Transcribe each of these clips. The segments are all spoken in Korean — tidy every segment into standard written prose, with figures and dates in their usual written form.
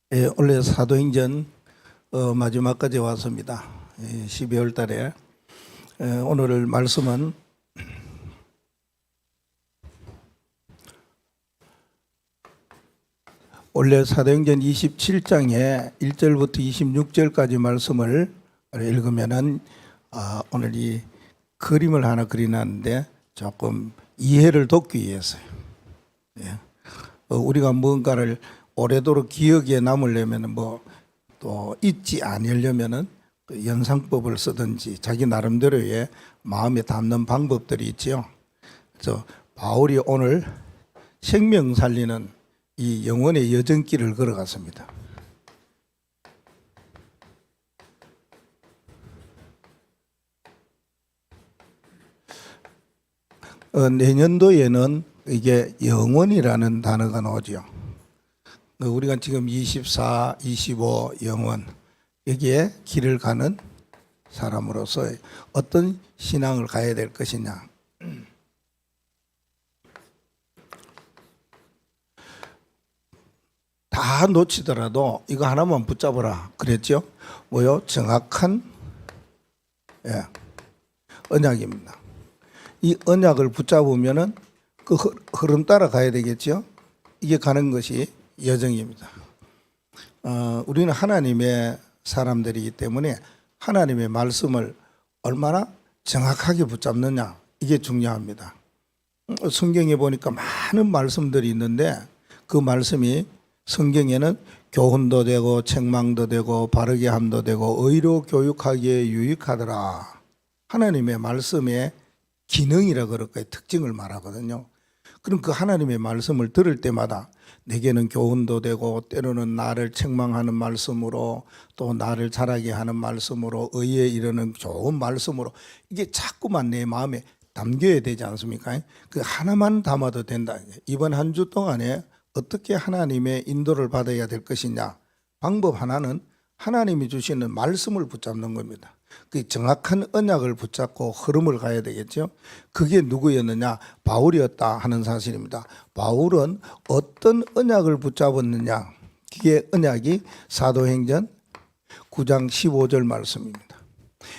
원래 사도행전 마지막까지 왔습니다. 12월 달에 오늘 말씀은 원래 사도행전 27장에 1절부터 26절까지 말씀을 읽으면은 오늘 이 그림을 하나 그리놨는데 조금 이해를 돕기 위해서요. 우리가 뭔가를 오래도록 기억에 남으려면 또 잊지 않으려면은 그 연상법을 쓰든지 자기 나름대로의 마음에 담는 방법들이 있지요. 그래서 바울이 오늘 생명 살리는 이 영혼의 여정길을 걸어갔습니다. 내년도에는 이게 영원이라는 단어가 나오죠. 우리가 지금 24, 25 영원 여기에 길을 가는 사람으로서 어떤 신앙을 가야 될 것이냐. 다 놓치더라도 이거 하나만 붙잡아라 그랬죠. 뭐요? 정확한 언약입니다. 이 언약을 붙잡으면은 그 흐름 따라 가야 되겠죠. 이게 가는 것이 여정입니다. 우리는 하나님의 사람들이기 때문에 하나님의 말씀을 얼마나 정확하게 붙잡느냐 이게 중요합니다. 성경에 보니까 많은 말씀들이 있는데 그 말씀이 성경에는 교훈도 되고 책망도 되고 바르게 함도 되고 의로 교육하기에 유익하더라. 하나님의 말씀의 기능이라 그럴까요? 특징을 말하거든요. 그럼 그 하나님의 말씀을 들을 때마다 내게는 교훈도 되고 때로는 나를 책망하는 말씀으로 또 나를 자라게 하는 말씀으로 의에 이르는 좋은 말씀으로 이게 자꾸만 내 마음에 담겨야 되지 않습니까? 그 하나만 담아도 된다. 이번 한 주 동안에 어떻게 하나님의 인도를 받아야 될 것이냐. 방법 하나는 하나님이 주시는 말씀을 붙잡는 겁니다. 그 정확한 언약을 붙잡고 흐름을 가야 되겠죠. 그게 누구였느냐? 바울이었다 하는 사실입니다. 바울은 어떤 언약을 붙잡았느냐? 그게 언약이 사도행전 9장 15절 말씀입니다.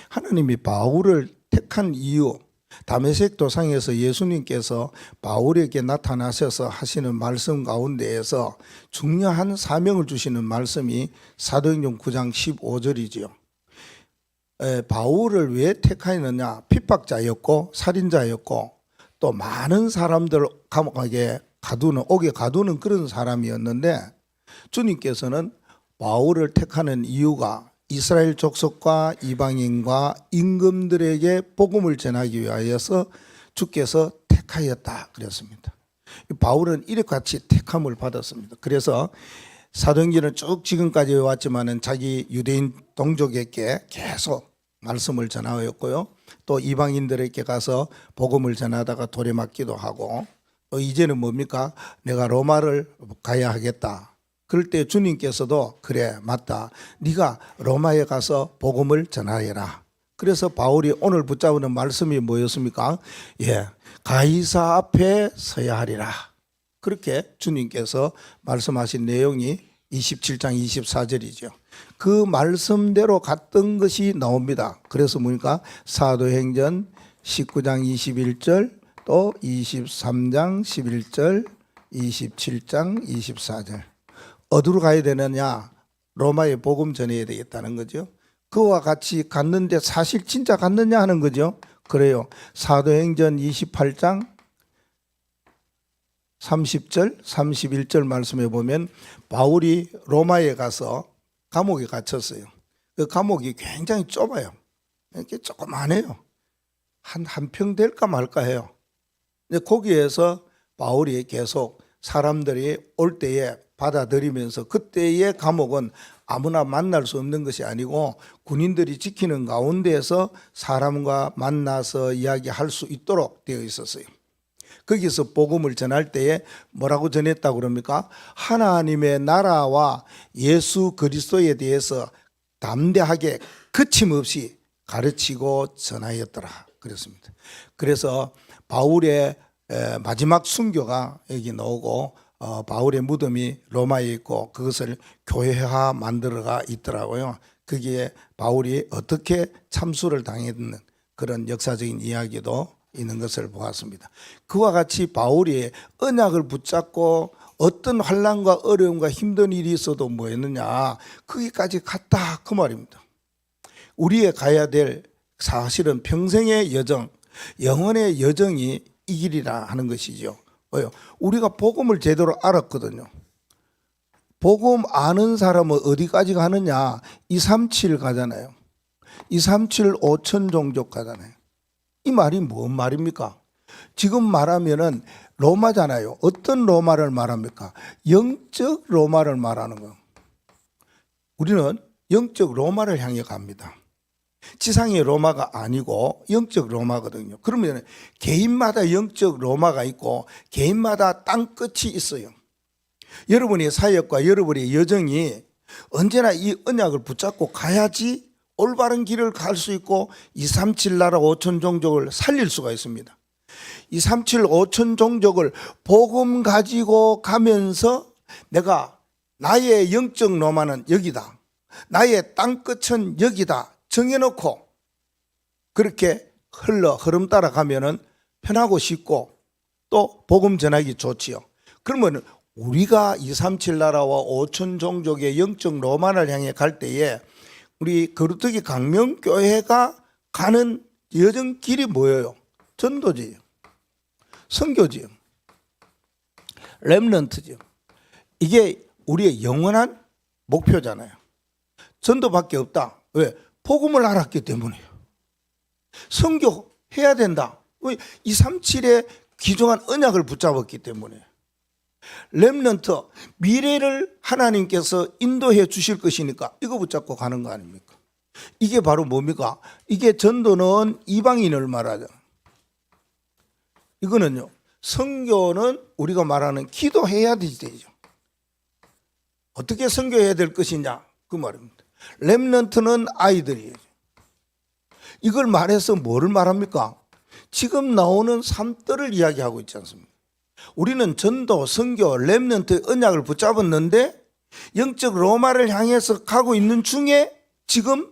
하나님이 바울을 택한 이유, 다메섹 도상에서 예수님께서 바울에게 나타나셔서 하시는 말씀 가운데에서 중요한 사명을 주시는 말씀이 사도행전 9장 15절이지요. 바울을 왜 택하였느냐? 핍박자였고 살인자였고 또 많은 사람들 감옥에 오게 가두는 그런 사람이었는데 주님께서는 바울을 택하는 이유가 이스라엘 족속과 이방인과 임금들에게 복음을 전하기 위하여서 주께서 택하였다 그랬습니다. 바울은 이렇게같이 택함을 받았습니다. 그래서 사도행전은 쭉 지금까지 왔지만은 자기 유대인 동족에게 계속 말씀을 전하였고요. 또 이방인들에게 가서 복음을 전하다가 돌에 맞기도 하고 또 이제는 뭡니까? 내가 로마를 가야 하겠다. 그럴 때 주님께서도 그래 맞다. 네가 로마에 가서 복음을 전하여라. 그래서 바울이 오늘 붙잡는 말씀이 뭐였습니까? 가이사 앞에 서야 하리라. 그렇게 주님께서 말씀하신 내용이 27장 24절이죠. 그 말씀대로 갔던 것이 나옵니다. 그래서 뭡니까? 사도행전 19장 21절 또 23장 11절 27장 24절 어디로 가야 되느냐? 로마에 복음 전해야 되겠다는 거죠. 그와 같이 갔는데 사실 진짜 갔느냐 하는 거죠. 그래요. 사도행전 28장 30절, 31절 말씀에 보면 바울이 로마에 가서 감옥에 갇혔어요. 그 감옥이 굉장히 좁아요. 이렇게 조그만해요. 한 평 될까 말까 해요. 근데 거기에서 바울이 계속 사람들이 올 때에 받아들이면서 그때의 감옥은 아무나 만날 수 없는 것이 아니고 군인들이 지키는 가운데에서 사람과 만나서 이야기할 수 있도록 되어 있었어요. 거기서 복음을 전할 때에 뭐라고 전했다고 그럽니까? 하나님의 나라와 예수 그리스도에 대해서 담대하게 거침없이 가르치고 전하였더라 그랬습니다. 그래서 바울의 마지막 순교가 여기 나오고 바울의 무덤이 로마에 있고 그것을 교회화 만들어가 있더라고요. 거기에 바울이 어떻게 참수를 당했는 그런 역사적인 이야기도 있는 것을 보았습니다. 그와 같이 바울이 언약을 붙잡고 어떤 환난과 어려움과 힘든 일이 있어도 뭐였느냐, 거기까지 갔다 그 말입니다. 우리의 가야 될 사실은 평생의 여정, 영혼의 여정이 이 길이라 하는 것이죠. 왜요? 우리가 복음을 제대로 알았거든요. 복음 아는 사람은 어디까지 가느냐? 237 가잖아요. 237 5천 종족 가잖아요. 이 말이 뭔 말입니까? 지금 말하면은 로마잖아요. 어떤 로마를 말합니까? 영적 로마를 말하는 거예요. 우리는 영적 로마를 향해 갑니다. 지상의 로마가 아니고 영적 로마거든요. 그러면 개인마다 영적 로마가 있고 개인마다 땅끝이 있어요. 여러분의 사역과 여러분의 여정이 언제나 이 언약을 붙잡고 가야지 올바른 길을 갈 수 있고 237 나라 5천 종족을 살릴 수가 있습니다. 237 5천 종족을 복음 가지고 가면서 내가 나의 영적 로마는 여기다, 나의 땅끝은 여기다 정해놓고 그렇게 흐름 따라 가면은 편하고 쉽고 또 복음 전하기 좋지요. 그러면 우리가 237 나라와 5천 종족의 영적 로마를 향해 갈 때에 우리 거루터기 강명교회가 가는 여정 길이 뭐예요? 전도지요, 선교지요, 렘넌트지요. 이게 우리의 영원한 목표잖아요. 전도밖에 없다. 왜? 복음을 알았기 때문이에요. 선교해야 된다. 왜? 237의 귀중한 언약을 붙잡았기 때문에. 렘넌트, 미래를 하나님께서 인도해 주실 것이니까 이거 붙잡고 가는 거 아닙니까? 이게 바로 뭡니까? 이게 전도는 이방인을 말하죠. 이거는요, 선교는 우리가 말하는 기도해야 되죠. 어떻게 선교해야 될 것이냐 그 말입니다. 렘넌트는 아이들이에요. 이걸 말해서 뭐를 말합니까? 지금 나오는 삶들을 이야기하고 있지 않습니까? 우리는 전도, 선교, 렘넌트 언약을 붙잡았는데 영적 로마를 향해서 가고 있는 중에 지금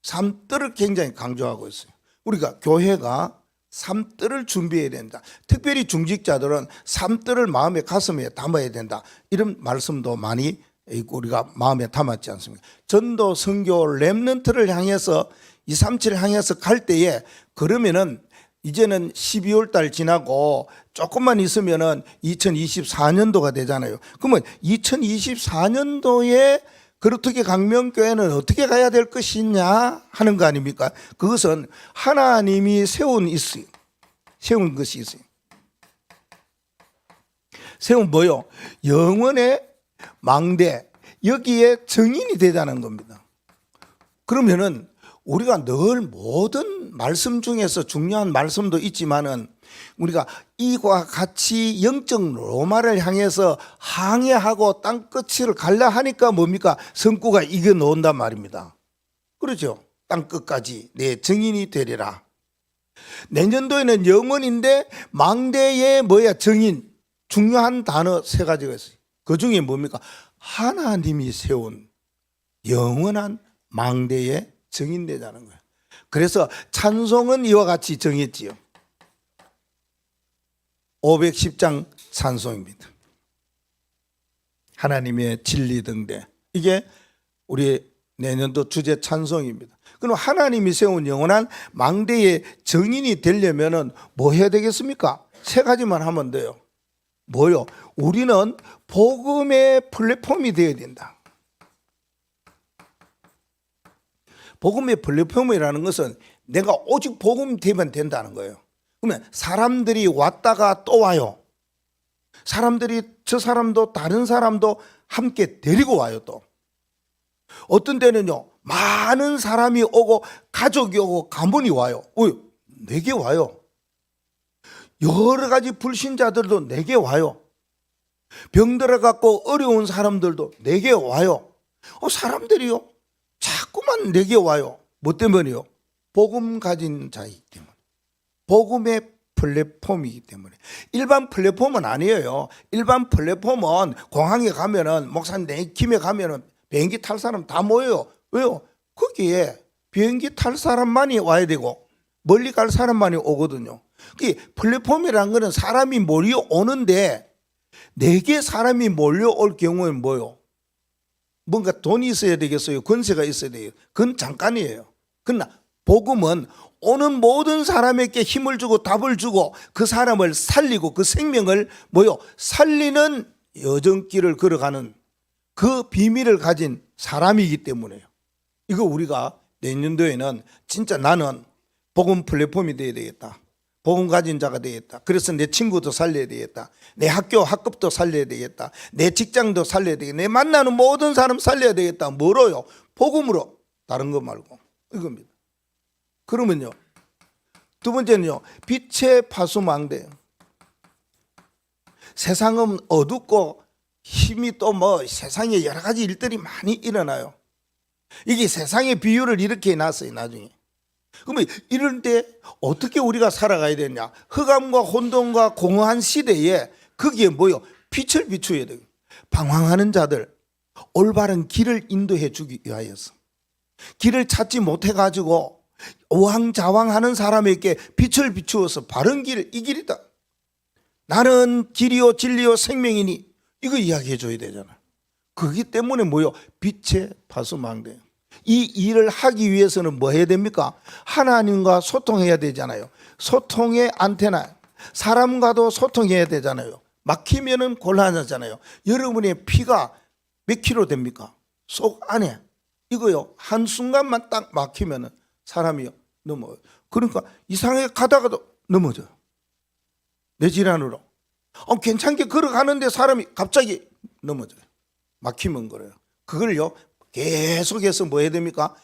삶들을 굉장히 강조하고 있어요. 우리가 교회가 삶들을 준비해야 된다. 특별히 중직자들은 삶들을 마음에 가슴에 담아야 된다. 이런 말씀도 많이 우리가 마음에 담았지 않습니까? 전도, 선교, 렘넌트를 향해서 237을 향해서 갈 때에 그러면은 이제는 12월 달 지나고 조금만 있으면은 2024년도가 되잖아요. 그러면 2024년도에 거루터기 강명교회는 어떻게 가야 될 것이냐 하는 거 아닙니까? 그것은 하나님이 세운 것이 있어요. 세운 뭐요? 영원의 망대, 여기에 증인이 되자는 겁니다. 그러면은 우리가 늘 모든 말씀 중에서 중요한 말씀도 있지만은 우리가 이와 같이 영적 로마를 향해서 항해하고 땅끝을 갈라 하니까 뭡니까? 성구가 이겨 놓는단 말입니다. 그렇죠? 땅끝까지 내 증인이 되리라. 내년도에는 영원인데 망대에 뭐야? 증인. 중요한 단어 세 가지가 있어요. 그 중에 뭡니까? 하나님이 세운 영원한 망대에 증인되자는 거예요. 그래서 찬송은 이와 같이 정했지요. 510장 찬송입니다. 하나님의 진리 등대. 이게 우리 내년도 주제 찬송입니다. 그럼 하나님이 세운 영원한 망대의 증인이 되려면은 뭐 해야 되겠습니까? 세 가지만 하면 돼요. 뭐요? 우리는 복음의 플랫폼이 되어야 된다. 복음의 플랫폼이라는 것은 내가 오직 복음 되면 된다는 거예요. 그러면 사람들이 왔다가 또 와요. 사람들이 저 사람도 다른 사람도 함께 데리고 와요. 또 어떤 때는요, 많은 사람이 오고 가족이 오고 가문이 와요. 내게 와요. 여러 가지 불신자들도 내게 와요. 병들어 갖고 어려운 사람들도 내게 와요. 사람들이요, 자꾸만 내게 와요. 뭐 때문에요? 복음 가진 자이기 때문에. 복음의 플랫폼이기 때문에. 일반 플랫폼은 아니에요. 일반 플랫폼은 공항에 가면은 목사님 내 김에 가면은 비행기 탈 사람 다 모여요. 왜요? 거기에 비행기 탈 사람만이 와야 되고 멀리 갈 사람만이 오거든요. 그 플랫폼이라는 거는 사람이 몰려오는데 내게 사람이 몰려올 경우에는 뭐요? 뭔가 돈이 있어야 되겠어요? 권세가 있어야 돼요? 그건 잠깐이에요. 그러나 복음은 오는 모든 사람에게 힘을 주고 답을 주고 그 사람을 살리고 그 생명을 뭐요? 살리는 여정길을 걸어가는 그 비밀을 가진 사람이기 때문에요. 이거 우리가 내년도에는 진짜 나는 복음 플랫폼이 되어야 되겠다. 복음 가진 자가 되겠다. 그래서 내 친구도 살려야 되겠다. 내 학급도 살려야 되겠다. 내 직장도 살려야 되겠다. 내 만나는 모든 사람 살려야 되겠다. 뭐로요? 복음으로. 다른 거 말고. 이겁니다. 그러면요. 두 번째는요. 빛의 파수망대. 세상은 어둡고 힘이 또 뭐 세상에 여러 가지 일들이 많이 일어나요. 이게 세상의 비유를 이렇게 해놨어요. 나중에. 그러면 이럴 때 어떻게 우리가 살아가야 되냐? 흑암과 혼돈과 공허한 시대에 거기에 뭐요? 빛을 비추어야 돼요. 방황하는 자들 올바른 길을 인도해 주기 위하여서 길을 찾지 못해가지고 오황자왕하는 사람에게 빛을 비추어서 바른 길, 이 길이다. 나는 길이요 진리요 생명이니 이거 이야기해 줘야 되잖아. 그렇기 때문에 뭐요? 빛의 파수망대. 이 일을 하기 위해서는 뭐 해야 됩니까? 하나님과 소통해야 되잖아요. 소통의 안테나. 사람과도 소통해야 되잖아요. 막히면은 곤란하잖아요. 여러분의 피가 몇 킬로 됩니까? 속 안에. 이거요. 한순간만 딱 막히면은 사람이 넘어요. 그러니까 이상하게 가다가도 넘어져요. 내 질환으로. 괜찮게 걸어가는데 사람이 갑자기 넘어져요. 막히면 그래요. 그걸요. 계속해서 뭐 해야 됩니까?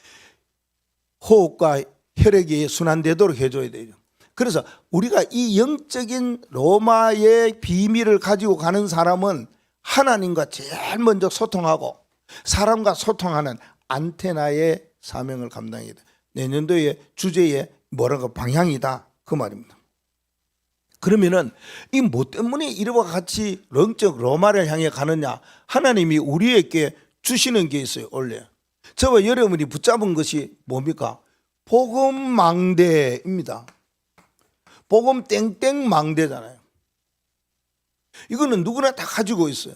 호흡과 혈액이 순환되도록 해줘야 돼요. 그래서 우리가 이 영적인 로마의 비밀을 가지고 가는 사람은 하나님과 제일 먼저 소통하고 사람과 소통하는 안테나의 사명을 감당해야 돼. 내년도의 주제에 뭐라고 방향이다 그 말입니다. 그러면은 이 뭐 때문에 이와 같이 영적 로마를 향해 가느냐? 하나님이 우리에게 주시는 게 있어요. 원래 저와 여러분이 붙잡은 것이 뭡니까? 복음망대입니다. 복음 땡땡 망대잖아요. 이거는 누구나 다 가지고 있어요.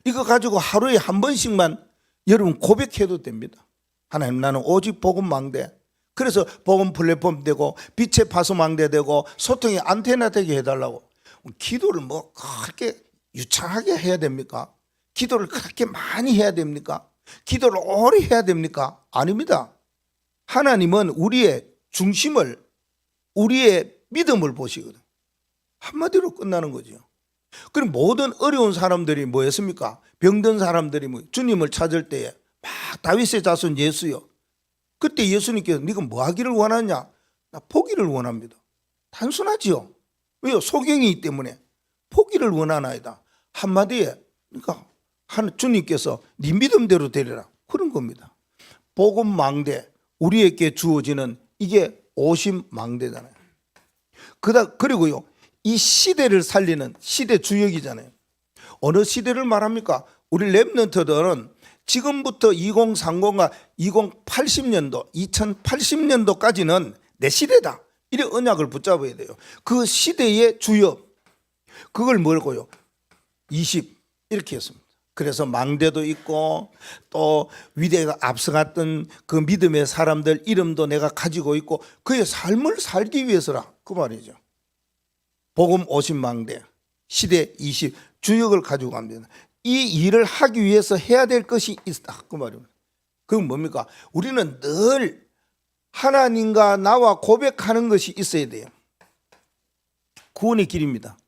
이거 가지고 하루에 한 번씩만 여러분 고백해도 됩니다. 하나님 나는 오직 복음망대. 그래서 복음 플랫폼 되고 빛의 파수망대 되고 소통의 안테나 되게 해달라고. 기도를 뭐 그렇게 유창하게 해야 됩니까? 기도를 그렇게 많이 해야 됩니까? 기도를 오래 해야 됩니까? 아닙니다. 하나님은 우리의 중심을, 우리의 믿음을 보시거든. 한마디로 끝나는 거죠. 그럼 모든 어려운 사람들이 뭐였습니까? 병든 사람들이 주님을 찾을 때에 막 다윗의 자손 예수요. 그때 예수님께서 네가 뭐 하기를 원하냐? 나 포기를 원합니다. 단순하지요. 왜요? 소경이기 때문에 포기를 원하나이다. 한마디에 그러니까 주님께서 네 믿음대로 되리라 그런 겁니다. 복음망대 우리에게 주어지는 이게 오심망대잖아요. 그리고요 이 시대를 살리는 시대 주역이잖아요. 어느 시대를 말합니까? 우리 랩런트들은 지금부터 2030과 2080년도 2080년도까지는 내 시대다. 이래 언약을 붙잡아야 돼요. 그 시대의 주역 그걸 뭐라고요? 20 이렇게 했습니다. 그래서 망대도 있고 또 위대가 앞서갔던 그 믿음의 사람들 이름도 내가 가지고 있고 그의 삶을 살기 위해서라 그 말이죠. 복음 50망대 시대 20 주역을 가지고 갑니다. 이 일을 하기 위해서 해야 될 것이 있다 그 말입니다. 그건 뭡니까? 우리는 늘 하나님과 나와 고백하는 것이 있어야 돼요. 구원의 길입니다.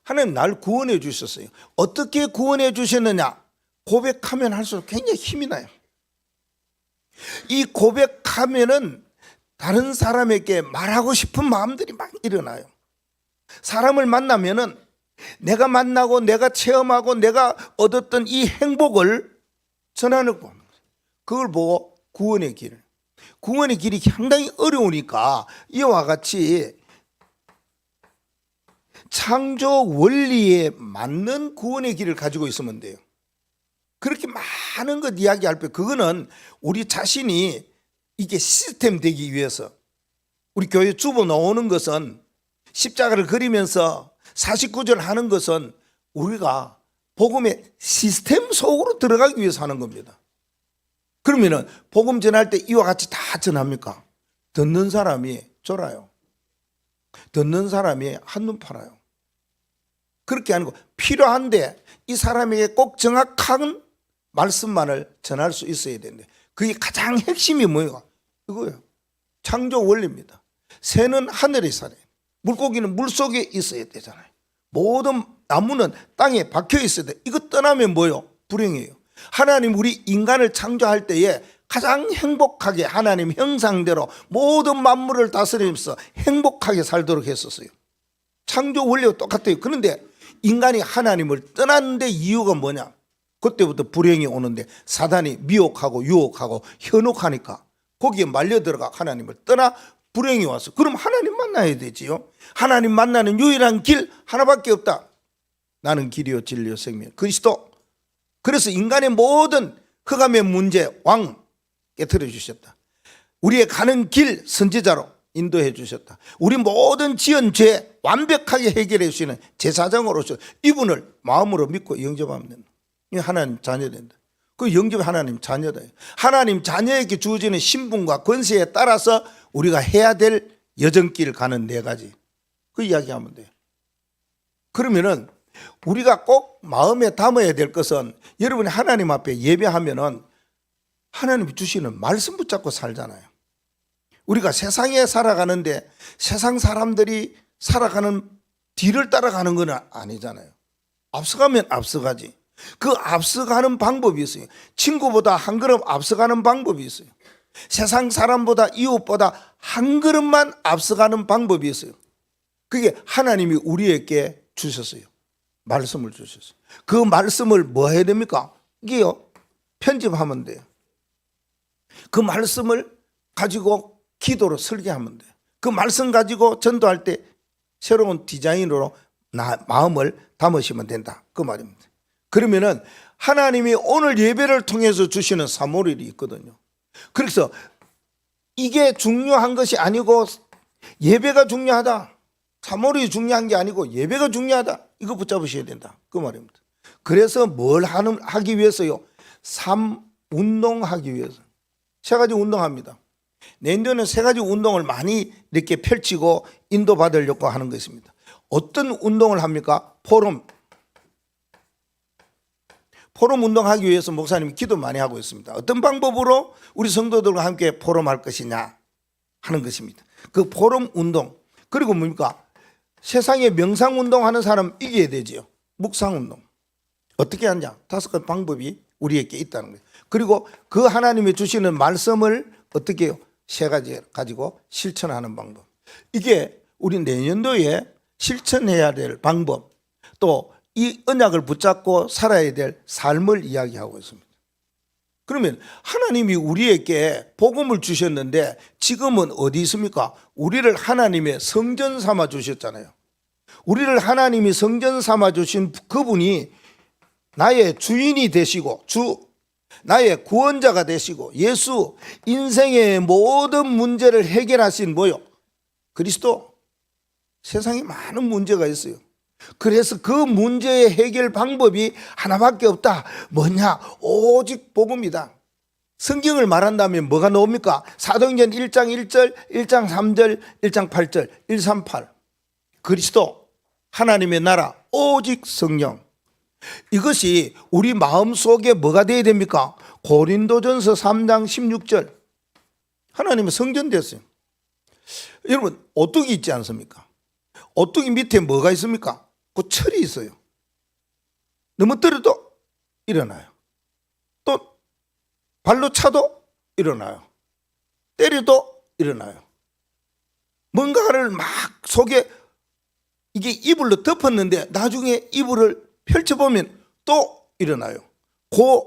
하나님 날 구원해 주셨어요. 어떻게 구원해 주셨느냐? 고백하면 할수록 굉장히 힘이 나요. 이 고백하면은 다른 사람에게 말하고 싶은 마음들이 막 일어나요. 사람을 만나면은 내가 만나고 내가 체험하고 내가 얻었던 이 행복을 전하는 겁니다. 그걸 보고 구원의 길이 상당히 어려우니까 이와 같이 창조 원리에 맞는 구원의 길을 가지고 있으면 돼요. 그렇게 많은 것 이야기할 때 그거는 우리 자신이 이게 시스템 되기 위해서 우리 교회 주보 나오는 것은 십자가를 그리면서 49절 하는 것은 우리가 복음의 시스템 속으로 들어가기 위해서 하는 겁니다. 그러면은 복음 전할 때 이와 같이 다 전합니까? 듣는 사람이 졸아요. 듣는 사람이 한눈 팔아요. 그렇게 하는 거 필요한데 이 사람에게 꼭 정확한 말씀만을 전할 수 있어야 되는데 그게 가장 핵심이 뭐예요? 이거예요. 창조 원리입니다. 새는 하늘에 살아요. 물고기는 물속에 있어야 되잖아요. 모든 나무는 땅에 박혀 있어야 돼. 이거 떠나면 뭐예요? 불행이에요. 하나님 우리 인간을 창조할 때에 가장 행복하게 하나님 형상대로 모든 만물을 다스리면서 행복하게 살도록 했었어요. 창조 원리와 똑같아요. 그런데 인간이 하나님을 떠났는데 이유가 뭐냐? 그때부터 불행이 오는데 사단이 미혹하고 유혹하고 현혹하니까 거기에 말려 들어가 하나님을 떠나 불행이 왔어. 그럼 하나님 만나야 되지요. 하나님 만나는 유일한 길 하나밖에 없다. 나는 길이요 진리요 생명 그리스도. 그래서 인간의 모든 흑암의 문제 왕 깨트려 주셨다. 우리의 가는 길 선지자로 인도해 주셨다. 우리 모든 지은 죄 완벽하게 해결해 주시는 제사장으로 오셔 이분을 마음으로 믿고 영접하면 된다. 이 하나님 자녀 된다. 그 영접이 하나님 자녀다. 하나님 자녀에게 주어지는 신분과 권세에 따라서 우리가 해야 될 여정길 가는 네 가지 그 이야기하면 돼요. 그러면은 우리가 꼭 마음에 담아야 될 것은 여러분이 하나님 앞에 예배하면은 하나님이 주시는 말씀 붙잡고 살잖아요. 우리가 세상에 살아가는데 세상 사람들이 살아가는 뒤를 따라가는 건 아니잖아요. 앞서가면 앞서가지. 그 앞서가는 방법이 있어요. 친구보다 한 걸음 앞서가는 방법이 있어요. 세상 사람보다 이웃보다 한 걸음만 앞서가는 방법이 있어요. 그게 하나님이 우리에게 주셨어요. 말씀을 주셨어요. 그 말씀을 뭐 해야 됩니까? 이게요 편집하면 돼요. 그 말씀을 가지고 기도로 설계하면 돼요. 그 말씀 가지고 전도할 때 새로운 디자인으로 마음을 담으시면 된다 그 말입니다. 그러면은 하나님이 오늘 예배를 통해서 주시는 사모일이 있거든요. 그래서 이게 중요한 것이 아니고 예배가 중요하다. 사모일이 중요한 게 아니고 예배가 중요하다. 이거 붙잡으셔야 된다 그 말입니다. 그래서 뭘 하기 위해서요? 삶 운동하기 위해서 세 가지 운동합니다. 내년에는 세 가지 운동을 많이 이렇게 펼치고 인도받으려고 하는 것입니다. 어떤 운동을 합니까? 포럼 운동하기 위해서 목사님이 기도 많이 하고 있습니다. 어떤 방법으로 우리 성도들과 함께 포럼할 것이냐 하는 것입니다. 그 포럼 운동 그리고 뭡니까? 세상에 명상 운동하는 사람 이겨야 되지요. 묵상 운동 어떻게 하냐? 5가지 방법이 우리에게 있다는 거예요. 그리고 그 하나님이 주시는 말씀을 어떻게 해요? 3가지 가지고 실천하는 방법. 이게 우리 내년도에 실천해야 될 방법 또 이 언약을 붙잡고 살아야 될 삶을 이야기하고 있습니다. 그러면 하나님이 우리에게 복음을 주셨는데 지금은 어디 있습니까? 우리를 하나님의 성전 삼아 주셨잖아요. 우리를 하나님이 성전 삼아 주신 그분이 나의 주인이 되시고 나의 구원자가 되시고 예수 인생의 모든 문제를 해결하신 뭐요? 그리스도. 세상에 많은 문제가 있어요. 그래서 그 문제의 해결 방법이 하나밖에 없다. 뭐냐? 오직 복음이다. 성경을 말한다면 뭐가 나옵니까? 사도행전 1장 1절, 1장 3절, 1장 8절, 138. 그리스도, 하나님의 나라, 오직 성령. 이것이 우리 마음속에 뭐가 되어야 됩니까? 고린도전서 3장 16절. 하나님의 성전 됐어요. 여러분 오뚜기 있지 않습니까? 오뚜기 밑에 뭐가 있습니까? 그 철이 있어요. 넘어뜨려도 일어나요. 또 발로 차도 일어나요. 때려도 일어나요. 뭔가를 막 속에 이게 이불로 덮었는데 나중에 이불을 펼쳐보면 또 일어나요. 그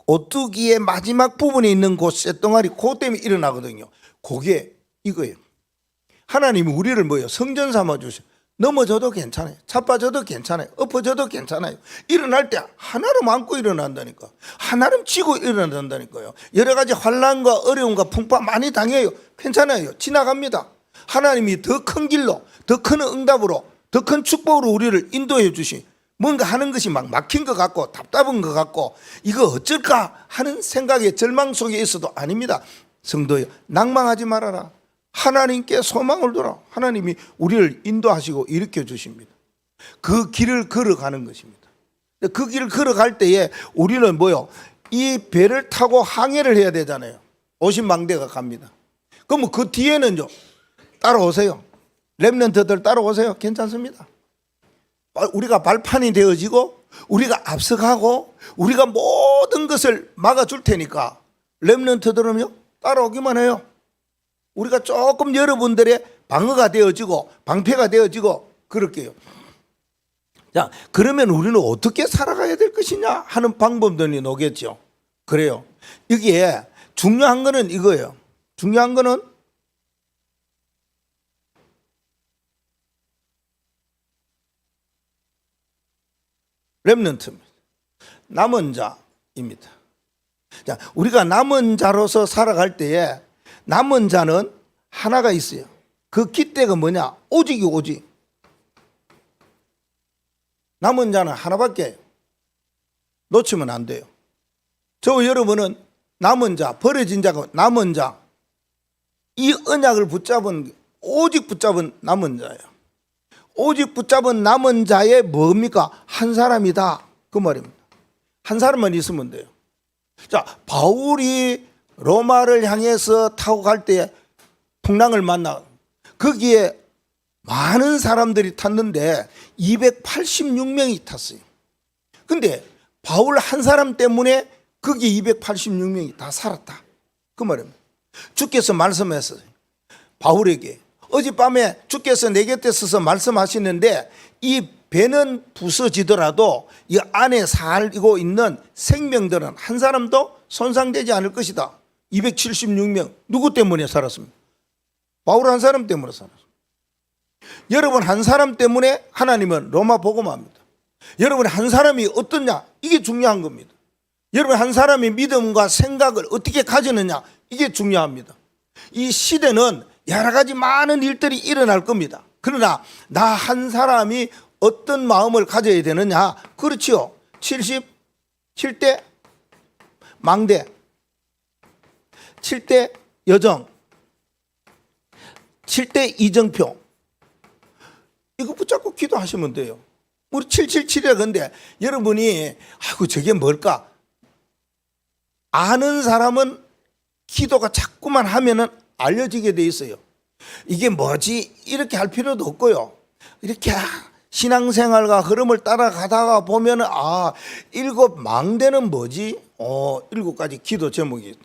오뚜기의 마지막 부분에 있는 그 쇳덩어리 그 때문에 일어나거든요. 그게 이거예요. 하나님이 우리를 뭐예요? 성전 삼아 주셔. 넘어져도 괜찮아요. 자빠져도 괜찮아요. 엎어져도 괜찮아요. 일어날 때 하나름 안고 일어난다니까. 하나름 쥐고 일어난다니까요. 여러 가지 환난과 어려움과 풍파 많이 당해요. 괜찮아요. 지나갑니다. 하나님이 더 큰 길로, 더 큰 응답으로, 더 큰 축복으로 우리를 인도해 주시. 뭔가 하는 것이 막 막힌 것 같고 답답한 것 같고 이거 어쩔까 하는 생각에 절망 속에 있어도 아닙니다. 성도여, 낭망하지 말아라. 하나님께 소망을 둬라. 하나님이 우리를 인도하시고 일으켜 주십니다. 그 길을 걸어가는 것입니다. 그 길을 걸어갈 때에 우리는 뭐요? 이 배를 타고 항해를 해야 되잖아요. 오신망대가 갑니다. 그럼 그 뒤에는요, 따라오세요. 렘넌트들 따라오세요. 괜찮습니다. 우리가 발판이 되어지고 우리가 앞서가고 우리가 모든 것을 막아줄 테니까 렘넌트들은요 따라오기만 해요. 우리가 조금 여러분들의 방어가 되어지고 방패가 되어지고 그럴게요. 자, 그러면 우리는 어떻게 살아가야 될 것이냐 하는 방법들이 나오겠죠. 그래요. 여기에 중요한 거는 이거예요. 중요한 거는 렘넌트입니다. 남은 자입니다. 자, 우리가 남은 자로서 살아갈 때에 남은 자는 하나가 있어요. 그 깃대가 뭐냐? 오직이 오직. 남은 자는 하나밖에 놓치면 안 돼요. 저 여러분은 남은 자, 버려진 자가 남은 자, 이 언약을 붙잡은 오직 붙잡은 남은 자예요. 오직 붙잡은 남은 자의 뭡니까? 한 사람이다. 그 말입니다. 한 사람만 있으면 돼요. 자, 바울이 로마를 향해서 타고 갈 때 풍랑을 만나 거기에 많은 사람들이 탔는데 286명이 탔어요. 근데 바울 한 사람 때문에 거기 286명이 다 살았다. 그 말입니다. 주께서 말씀했어요. 바울에게 어젯밤에 주께서 내 곁에 서서 말씀하시는데 이 배는 부서지더라도 이 안에 살고 있는 생명들은 한 사람도 손상되지 않을 것이다. 276명 누구 때문에 살았습니까? 바울 한 사람 때문에 살았습니다. 여러분 한 사람 때문에 하나님은 로마 복음합니다. 여러분 한 사람이 어떠냐 이게 중요한 겁니다. 여러분 한 사람이 믿음과 생각을 어떻게 가지느냐 이게 중요합니다. 이 시대는 여러 가지 많은 일들이 일어날 겁니다. 그러나 나 한 사람이 어떤 마음을 가져야 되느냐? 그렇지요. 77대 망대, 7대 여정, 7대 이정표 이거 붙잡고 기도하시면 돼요. 우리 777이라 근데 여러분이 아이고 저게 뭘까? 아는 사람은 기도가 자꾸만 하면은 알려지게 돼 있어요. 이게 뭐지? 이렇게 할 필요도 없고요. 이렇게 신앙생활과 흐름을 따라가다가 보면은 일곱 망대는 뭐지? 7가지 기도 제목이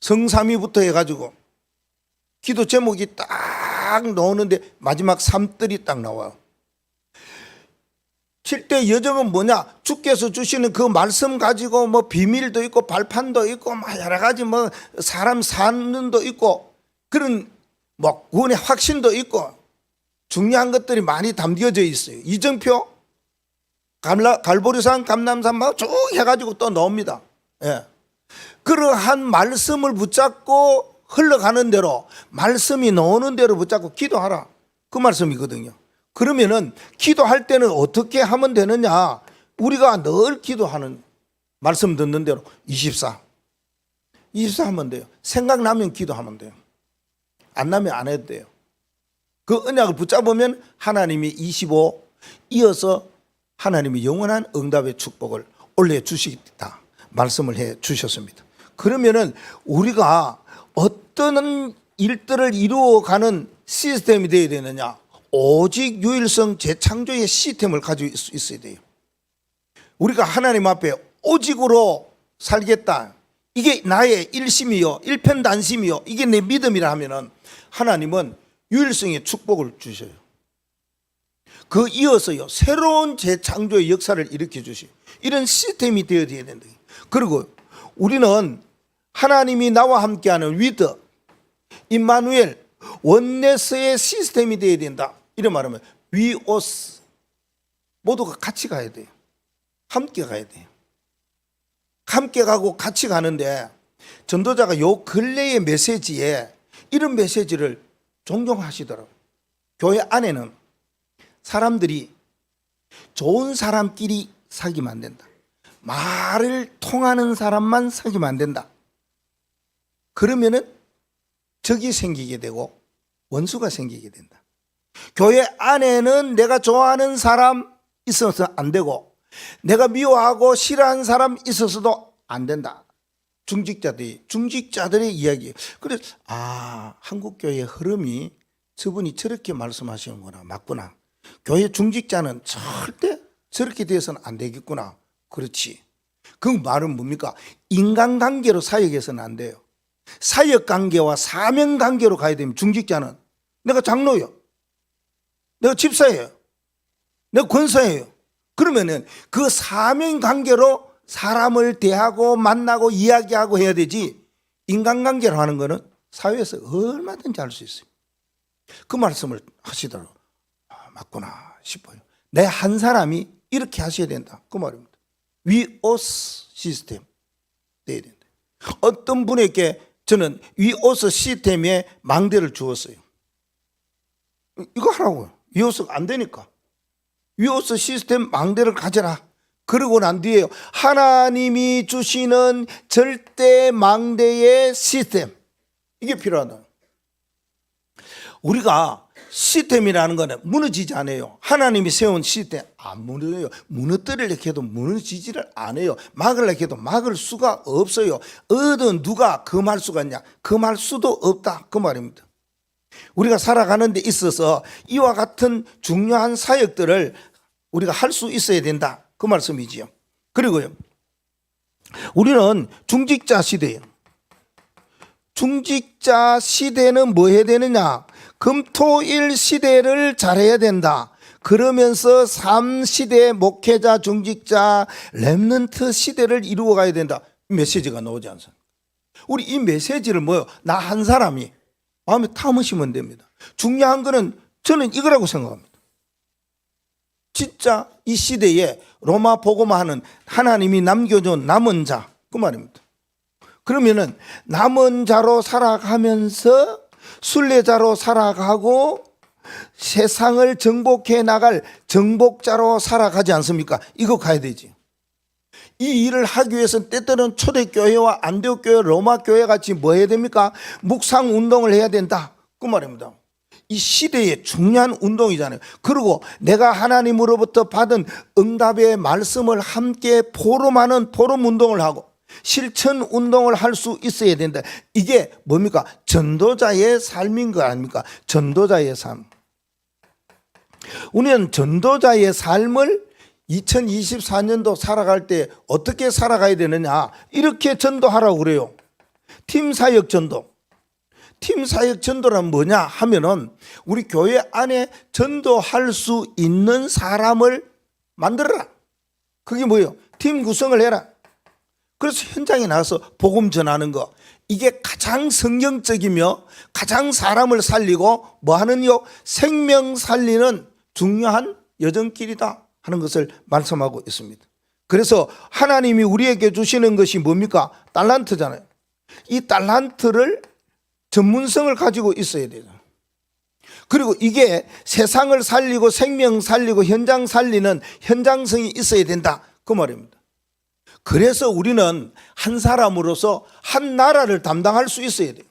성삼위부터 해가지고 기도 제목이 딱 나오는데 마지막 3들이 딱 나와요. 7대 여정은 뭐냐? 주께서 주시는 그 말씀 가지고 뭐 비밀도 있고 발판도 있고 막 여러 가지 뭐 사람 사는 도 있고 그런 뭐 구원의 확신도 있고 중요한 것들이 많이 담겨져 있어요. 이정표, 갈보리산, 감남산 막 쭉 해가지고 또 나옵니다. 예. 그러한 말씀을 붙잡고 흘러가는 대로 말씀이 나오는 대로 붙잡고 기도하라. 그 말씀이거든요. 그러면은 기도할 때는 어떻게 하면 되느냐? 우리가 늘 기도하는 말씀 듣는 대로 24 하면 돼요. 생각나면 기도하면 돼요. 안 나면 안 해도 돼요. 그 언약을 붙잡으면 하나님이 25 이어서 하나님이 영원한 응답의 축복을 올려주시겠다 말씀을 해 주셨습니다. 그러면은 우리가 어떤 일들을 이루어가는 시스템이 되어야 되느냐? 오직 유일성 재창조의 시스템을 가지고 있어야 돼요. 우리가 하나님 앞에 오직으로 살겠다. 이게 나의 일심이요, 일편단심이요, 이게 내 믿음이라 하면은 하나님은 유일성의 축복을 주셔요. 그 이어서요 새로운 재창조의 역사를 일으켜 주시요. 이런 시스템이 되어야 된다. 그리고 우리는 하나님이 나와 함께하는 위드, 임마누엘, 원네스의 시스템이 되어야 된다. 이런 말하면 위오스 모두가 같이 가야 돼요. 함께 가야 돼요. 함께 가고 같이 가는데 전도자가 요 근래의 메시지에 이런 메시지를 존경하시더라고요. 교회 안에는 사람들이 좋은 사람끼리 사귀면 안 된다. 말을 통하는 사람만 사귀면 안 된다. 그러면은 적이 생기게 되고 원수가 생기게 된다. 교회 안에는 내가 좋아하는 사람 있어서 안 되고 내가 미워하고 싫어하는 사람 있어서도 안 된다. 중직자들의 이야기. 그래서 한국 교회의 흐름이 저분이 저렇게 말씀하시는구나. 맞구나. 교회 중직자는 절대 저렇게 돼서는 안 되겠구나. 그렇지. 그 말은 뭡니까? 인간관계로 사역해서는 안 돼요. 사역관계와 사명관계로 가야 됩니다. 중직자는 내가 장로예요. 내가 집사예요. 내가 권사예요. 그러면은 그 사명관계로 사람을 대하고 만나고 이야기하고 해야 되지, 인간관계로 하는 거는 사회에서 얼마든지 할 수 있어요. 그 말씀을 하시더라고요. 맞구나 싶어요. 내 한 사람이 이렇게 하셔야 된다. 그 말입니다. 위오스 시스템 돼야 된다. 어떤 분에게 저는 위오스 시스템에 망대를 주었어요. 이거 하라고요. 위오스가 안 되니까. 위오스 시스템 망대를 가져라. 그러고 난 뒤에 하나님이 주시는 절대 망대의 시스템, 이게 필요하다. 우리가 시스템이라는 거는 무너지지 않아요. 하나님이 세운 시스템 안 무너져요. 무너뜨리려 해도 무너지지를 않아요. 막으려 해도 막을 수가 없어요. 어느 누가 금할 수가 있냐? 금할 수도 없다. 그 말입니다. 우리가 살아가는 데 있어서 이와 같은 중요한 사역들을 우리가 할 수 있어야 된다. 그 말씀이지요. 그리고요, 우리는 중직자 시대예요. 중직자 시대는 뭐 해야 되느냐? 금토일 시대를 잘해야 된다. 그러면서 3시대 목회자, 중직자, 렘넌트 시대를 이루어가야 된다. 메시지가 나오지 않습니까? 우리 이 메시지를 뭐요? 나 한 사람이 마음에 담으시면 됩니다. 중요한 거는 저는 이거라고 생각합니다. 진짜 이 시대에 로마 복음화하는 하나님이 남겨준 남은 자, 그 말입니다. 그러면은 남은 자로 살아가면서 순례자로 살아가고 세상을 정복해 나갈 정복자로 살아가지 않습니까? 이거 가야 되지. 이 일을 하기 위해서는 때때로는 초대교회와 안디옥교회, 로마교회 같이 뭐 해야 됩니까? 묵상 운동을 해야 된다. 그 말입니다. 이 시대의 중요한 운동이잖아요. 그리고 내가 하나님으로부터 받은 응답의 말씀을 함께 포럼하는 포럼 운동을 하고 실천 운동을 할 수 있어야 된다. 이게 뭡니까? 전도자의 삶인 거 아닙니까? 전도자의 삶. 우리는 전도자의 삶을 2024년도 살아갈 때 어떻게 살아가야 되느냐? 이렇게 전도하라고 그래요. 팀 사역 전도. 팀 사역 전도란 뭐냐 하면은 우리 교회 안에 전도할 수 있는 사람을 만들어라. 그게 뭐예요? 팀 구성을 해라. 그래서 현장에 나가서 복음 전하는 거, 이게 가장 성경적이며 가장 사람을 살리고 뭐 하는요? 생명 살리는 중요한 여정길이다 하는 것을 말씀하고 있습니다. 그래서 하나님이 우리에게 주시는 것이 뭡니까? 달란트잖아요. 이 달란트를 전문성을 가지고 있어야 돼요. 그리고 이게 세상을 살리고 생명 살리고 현장 살리는 현장성이 있어야 된다. 그 말입니다. 그래서 우리는 한 사람으로서 한 나라를 담당할 수 있어야 돼요.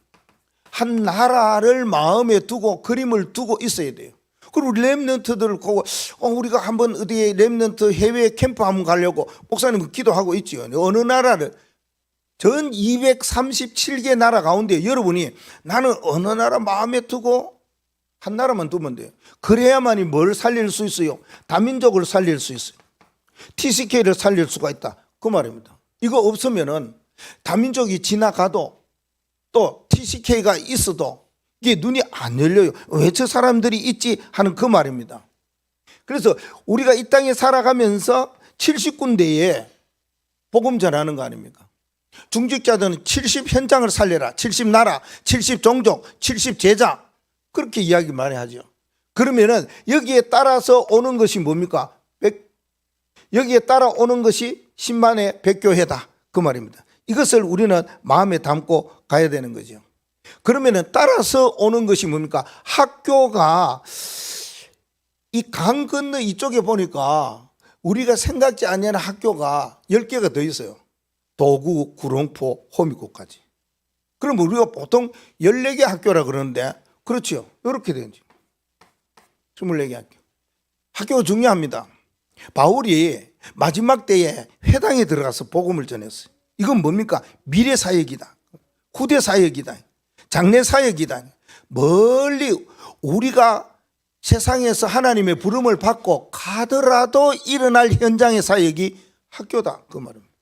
한 나라를 마음에 두고 그림을 두고 있어야 돼요. 그리고 렘넌트들을 보고 우리가 한번 어디에 렘넌트 해외 캠프 한번 가려고 목사님 기도하고 있지요. 어느 나라를 전 237개 나라 가운데 여러분이 나는 어느 나라 마음에 두고 한 나라만 두면 돼요. 그래야만이 뭘 살릴 수 있어요? 다민족을 살릴 수 있어요. TCK를 살릴 수가 있다. 그 말입니다. 이거 없으면은 다민족이 지나가도 또 TCK가 있어도 이게 눈이 안 열려요. 왜 저 사람들이 있지 하는 그 말입니다. 그래서 우리가 이 땅에 살아가면서 70군데에 복음 전하는 거 아닙니까? 중직자들은 70 현장을 살려라. 70 나라, 70 종족, 70 제자. 그렇게 이야기 많이 하죠. 그러면은 여기에 따라서 오는 것이 뭡니까? 여기에 따라오는 것이 10만의 백교회다 그 말입니다. 이것을 우리는 마음에 담고 가야 되는 거죠. 그러면은 따라서 오는 것이 뭡니까? 학교가 이 강 건너 이쪽에 보니까 우리가 생각지 않는 학교가 10개가 더 있어요. 도구, 구롱포, 호미구까지. 그럼 우리가 보통 14개 학교라 그러는데 그렇죠. 이렇게 되지. 24개 학교. 학교가 중요합니다. 바울이 마지막 때에 회당에 들어가서 복음을 전했어요. 이건 뭡니까? 미래 사역이다. 후대 사역이다. 장래 사역이다. 멀리 우리가 세상에서 하나님의 부름을 받고 가더라도 일어날 현장의 사역이 학교다. 그 말입니다.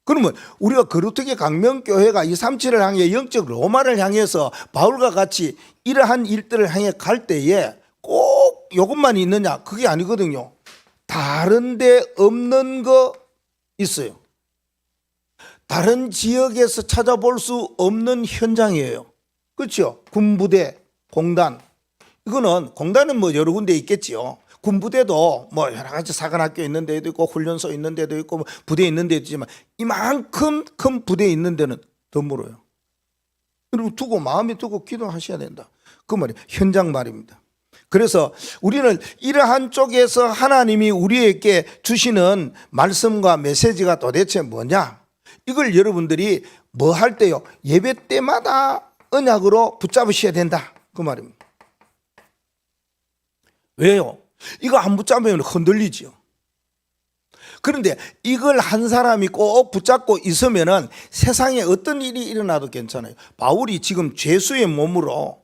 그러면 우리가 거루터기 강명교회가 237을 향해 영적 로마를 향해서 바울과 같이 이러한 일들을 향해 갈 때에 꼭 이것만 있느냐? 그게 아니거든요. 다른 데 없는 거 있어요. 다른 지역에서 찾아볼 수 없는 현장이에요. 그렇죠? 군부대, 공단. 이거는 공단은 뭐 여러 군데 있겠지요. 군부대도 뭐 여러 가지 사관학교 있는 데도 있고 훈련소 있는 데도 있고 부대 있는 데도 있지만 이만큼 큰 부대 있는 데는 더 멀어요. 그리고 두고 마음에 두고 기도하셔야 된다. 그 말이 현장 말입니다. 그래서 우리는 이러한 쪽에서 하나님이 우리에게 주시는 말씀과 메시지가 도대체 뭐냐? 이걸 여러분들이 뭐 할 때요? 예배 때마다 언약으로 붙잡으셔야 된다. 그 말입니다. 왜요? 이거 안 붙잡으면 흔들리지요. 그런데 이걸 한 사람이 꼭 붙잡고 있으면은 세상에 어떤 일이 일어나도 괜찮아요. 바울이 지금 죄수의 몸으로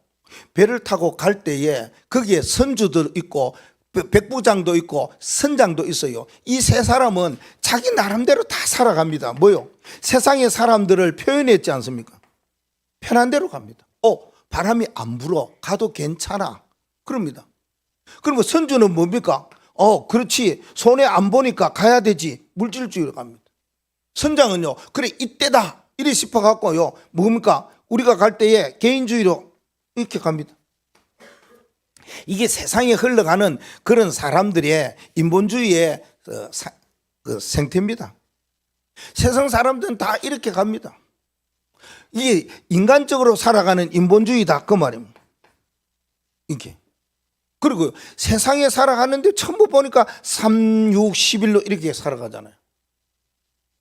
배를 타고 갈 때에 거기에 선주도 있고 백부장도 있고 선장도 있어요. 이 세 사람은 자기 나름대로 다 살아갑니다. 뭐요? 세상의 사람들을 표현했지 않습니까? 편한 대로 갑니다. 바람이 안 불어. 가도 괜찮아. 그럽니다. 그러면 선주는 뭡니까? 그렇지. 손에 안 보니까 가야 되지. 물질주의로 갑니다. 선장은요, 그래, 이때다. 이래 싶어갖고요, 뭡니까? 우리가 갈 때에 개인주의로 이렇게 갑니다. 이게 세상에 흘러가는 그런 사람들의 인본주의의 그 생태입니다. 세상 사람들은 다 이렇게 갑니다. 이게 인간적으로 살아가는 인본주의다. 그 말입니다. 이게. 그리고 세상에 살아가는데 전부 보니까 3, 6, 11로 이렇게 살아가잖아요.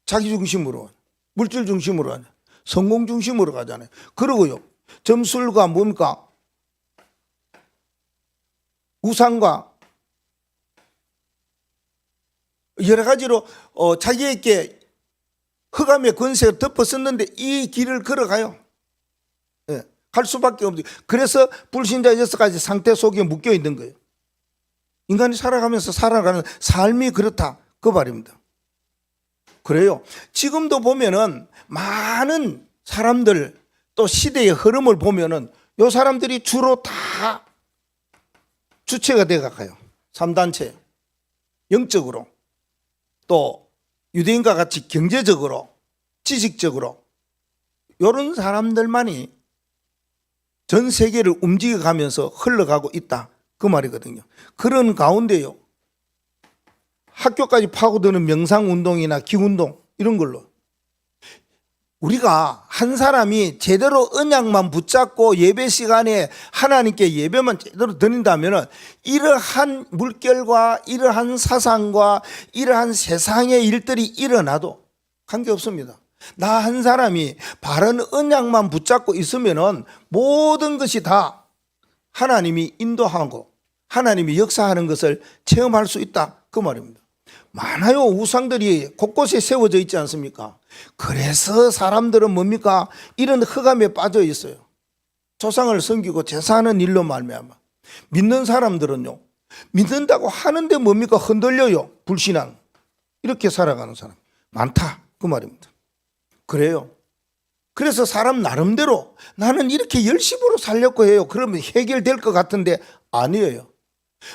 자기 중심으로, 물질 중심으로, 성공 중심으로 가잖아요. 그리고요, 점술과 뭡니까? 우상과 여러 가지로 자기에게 흑암의 권세를 덮어 썼는데 이 길을 걸어가요. 예, 갈 수밖에 없어요. 그래서 불신자 6가지 상태 속에 묶여 있는 거예요. 인간이 살아가면서 살아가는 삶이 그렇다. 그 말입니다. 그래요. 지금도 보면은 많은 사람들 또 시대의 흐름을 보면은 요 사람들이 주로 다 주체가 되어 가요. 3단체. 영적으로 또 유대인과 같이 경제적으로 지식적으로 이런 사람들만이 전 세계를 움직여가면서 흘러가고 있다. 그 말이거든요. 그런 가운데요, 학교까지 파고드는 명상운동이나 기운동 이런 걸로 우리가 한 사람이 제대로 언약만 붙잡고 예배 시간에 하나님께 예배만 제대로 드린다면 이러한 물결과 이러한 사상과 이러한 세상의 일들이 일어나도 관계없습니다. 나 한 사람이 바른 언약만 붙잡고 있으면 모든 것이 다 하나님이 인도하고 하나님이 역사하는 것을 체험할 수 있다. 그 말입니다. 많아요. 우상들이 곳곳에 세워져 있지 않습니까? 그래서 사람들은 뭡니까? 이런 흑암에 빠져 있어요. 조상을 섬기고 제사하는 일로 말미암아. 믿는 사람들은요, 믿는다고 하는데 뭡니까? 흔들려요. 불신앙. 이렇게 살아가는 사람 많다. 그 말입니다. 그래요. 그래서 사람 나름대로 나는 이렇게 열심으로 살려고 해요. 그러면 해결될 것 같은데 아니에요.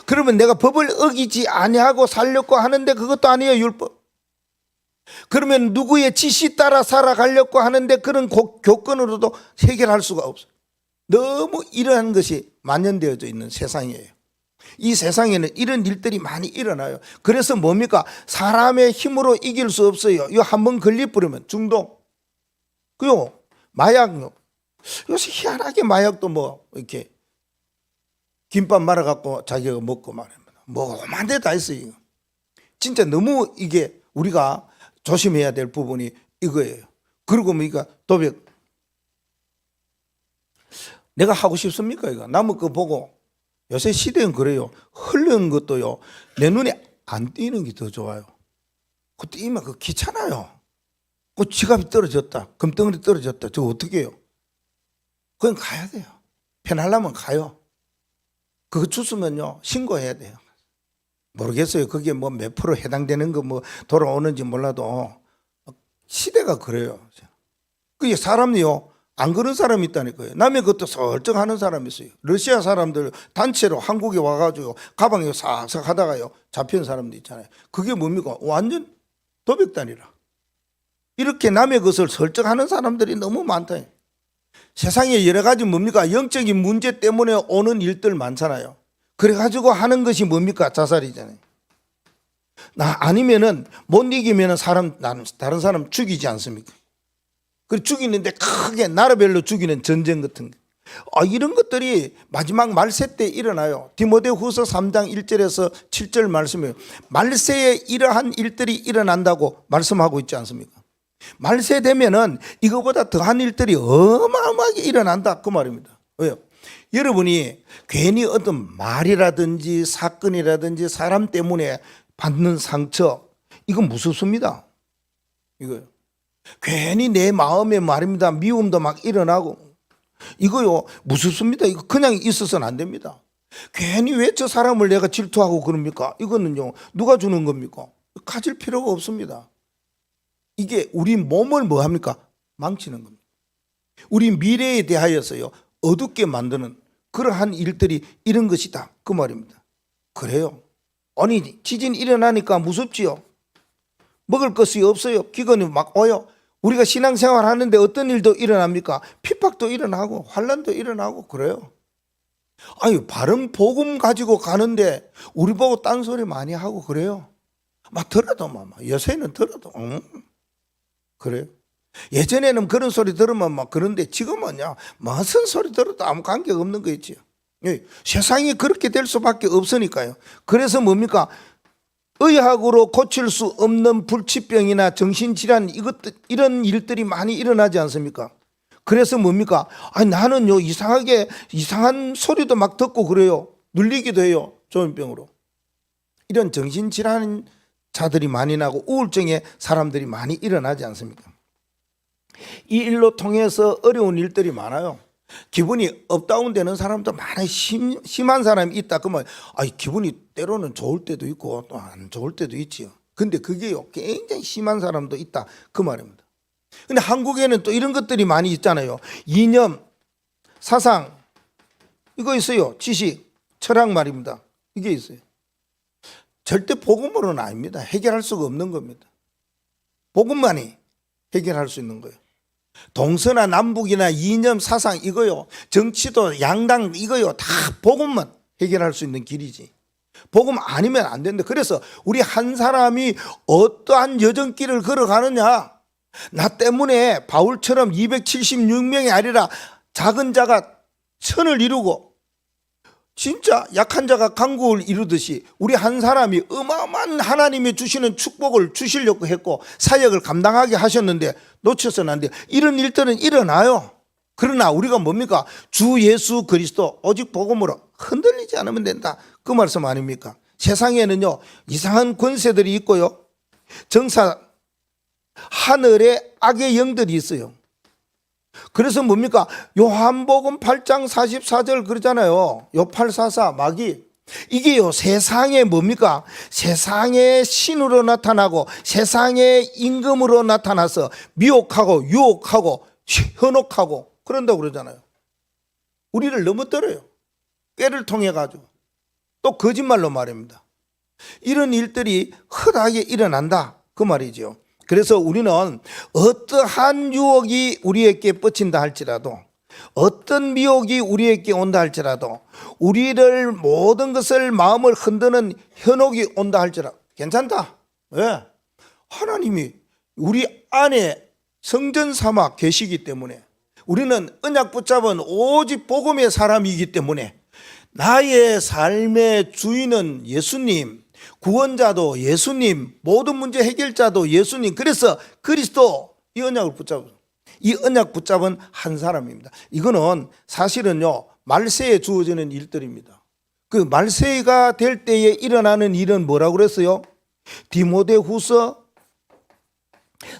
그러면 내가 법을 어기지 아니하고 살려고 하는데 그것도 아니에요. 율법. 그러면 누구의 지시 따라 살아가려고 하는데 그런 교권으로도 해결할 수가 없어요. 너무 이러한 것이 만연되어져 있는 세상이에요. 이 세상에는 이런 일들이 많이 일어나요. 그래서 뭡니까? 사람의 힘으로 이길 수 없어요. 이거 한번 걸려버리면 중독, 그요 마약요. 요새 희한하게 마약도 뭐 이렇게 김밥 말아갖고 자기가 먹고 말입니다. 뭐 오만 데 다 있어요. 진짜 너무 이게 우리가 조심해야 될 부분이 이거예요. 그리고 뭡니까? 도벽. 내가 하고 싶습니까? 이거 남의 거 보고. 요새 시대는 그래요. 흐르는 것도요, 내 눈에 안 띄는 게 더 좋아요. 그 띄면 그 귀찮아요. 그 지갑이 떨어졌다, 금덩어리 떨어졌다, 저거 어떻게 해요? 그건 가야 돼요. 편하려면 가요. 그거 주스면요 신고해야 돼요. 모르겠어요. 그게 뭐 몇 프로 해당되는 거 뭐 돌아오는지 몰라도 시대가 그래요. 그게 사람이요 안 그런 사람이 있다니까요. 남의 것도 설정 하는 사람이 있어요. 러시아 사람들 단체로 한국에 와가지고 가방에 싹싹 하다가요 잡힌 사람도 있잖아요. 그게 뭡니까? 완전 도백단이라. 이렇게 남의 것을 설정하는 사람들이 너무 많다. 세상에 여러 가지 뭡니까? 영적인 문제 때문에 오는 일들 많잖아요. 그래가지고 하는 것이 뭡니까? 자살이잖아요. 아니면은 못 이기면은 다른 사람 죽이지 않습니까? 그 죽이는데 크게 나라별로 죽이는 전쟁 같은 거. 이런 것들이 마지막 말세 때 일어나요. 디모데후서 3장 1절에서 7절 말씀이에요. 말세에 이러한 일들이 일어난다고 말씀하고 있지 않습니까? 말세 되면은 이거보다 더한 일들이 어마어마하게 일어난다 그 말입니다. 왜요? 여러분이 괜히 어떤 말이라든지 사건이라든지 사람 때문에 받는 상처, 이건 무섭습니다. 이거요. 괜히 내 마음에 말입니다. 미움도 막 일어나고 이거요 무섭습니다. 이거 그냥 있어서는 안 됩니다. 괜히 왜 저 사람을 내가 질투하고 그럽니까? 이거는요 누가 주는 겁니까? 가질 필요가 없습니다. 이게 우리 몸을 뭐 합니까? 망치는 겁니다. 우리 미래에 대하여서요 어둡게 만드는 그러한 일들이 이런 것이다 그 말입니다. 그래요. 아니 지진 일어나니까 무섭지요. 먹을 것이 없어요. 기근이 막 와요. 우리가 신앙생활 하는데 어떤 일도 일어납니까? 핍박도 일어나고 환난도 일어나고 그래요. 아유 바른 복음 가지고 가는데 우리 보고 딴소리 많이 하고 그래요. 막 들어도 요새는 들어도 그래요. 예전에는 그런 소리 들으면 막 그런데 지금은요 무슨 소리 들어도 아무 관계가 없는 거 있지요. 세상이 그렇게 될 수밖에 없으니까요. 그래서 뭡니까? 의학으로 고칠 수 없는 불치병이나 정신질환 이런 일들이 많이 일어나지 않습니까? 그래서 뭡니까? 나는요 이상한 소리도 막 듣고 그래요. 눌리기도 해요. 조현병으로. 이런 정신질환 자들이 많이 나고 우울증에 사람들이 많이 일어나지 않습니까? 이 일로 통해서 어려운 일들이 많아요. 기분이 업다운 되는 사람도 많이 심한 사람이 있다. 그러면 기분이 때로는 좋을 때도 있고 또 안 좋을 때도 있지요. 근데 그게요 굉장히 심한 사람도 있다 그 말입니다. 근데 한국에는 또 이런 것들이 많이 있잖아요. 이념, 사상 이거 있어요. 지식, 철학 말입니다. 이게 있어요. 절대 복음으로는 아닙니다. 해결할 수가 없는 겁니다. 복음만이 해결할 수 있는 거예요. 동서나 남북이나 이념 사상 이거요 정치도 양당 이거요 다 복음만 해결할 수 있는 길이지 복음 아니면 안 된다. 그래서 우리 한 사람이 어떠한 여정길을 걸어가느냐, 나 때문에 바울처럼 276명이 아니라 작은 자가 천을 이루고 진짜 약한 자가 강국을 이루듯이 우리 한 사람이 어마어마한 하나님이 주시는 축복을 주시려고 했고 사역을 감당하게 하셨는데 놓쳐서는 안 돼요. 이런 일들은 일어나요. 그러나 우리가 뭡니까? 주 예수 그리스도 오직 복음으로 흔들리지 않으면 된다 그 말씀 아닙니까? 세상에는요 이상한 권세들이 있고요 정사 하늘에 악의 영들이 있어요. 그래서 뭡니까? 요한복음 8장 44절 그러잖아요. 요 844 마귀. 이게요 세상에 뭡니까? 세상의 신으로 나타나고 세상의 임금으로 나타나서 미혹하고 유혹하고 현혹하고 그런다고 그러잖아요. 우리를 넘어뜨려요. 꾀를 통해 가지고 또 거짓말로 말입니다. 이런 일들이 흔하게 일어난다 그 말이죠. 그래서 우리는 어떠한 유혹이 우리에게 뻗친다 할지라도 어떤 미혹이 우리에게 온다 할지라도, 우리를 모든 것을 마음을 흔드는 현혹이 온다 할지라도 괜찮다. 왜? 하나님이 우리 안에 성전 삼아 계시기 때문에, 우리는 언약 붙잡은 오직 복음의 사람이기 때문에, 나의 삶의 주인은 예수님, 구원자도 예수님, 모든 문제 해결자도 예수님, 그래서 그리스도, 이 언약을 붙잡은, 이 언약 붙잡은 한 사람입니다. 이거는 사실은요, 말세에 주어지는 일들입니다. 그 말세가 될 때에 일어나는 일은 뭐라고 그랬어요? 디모데후서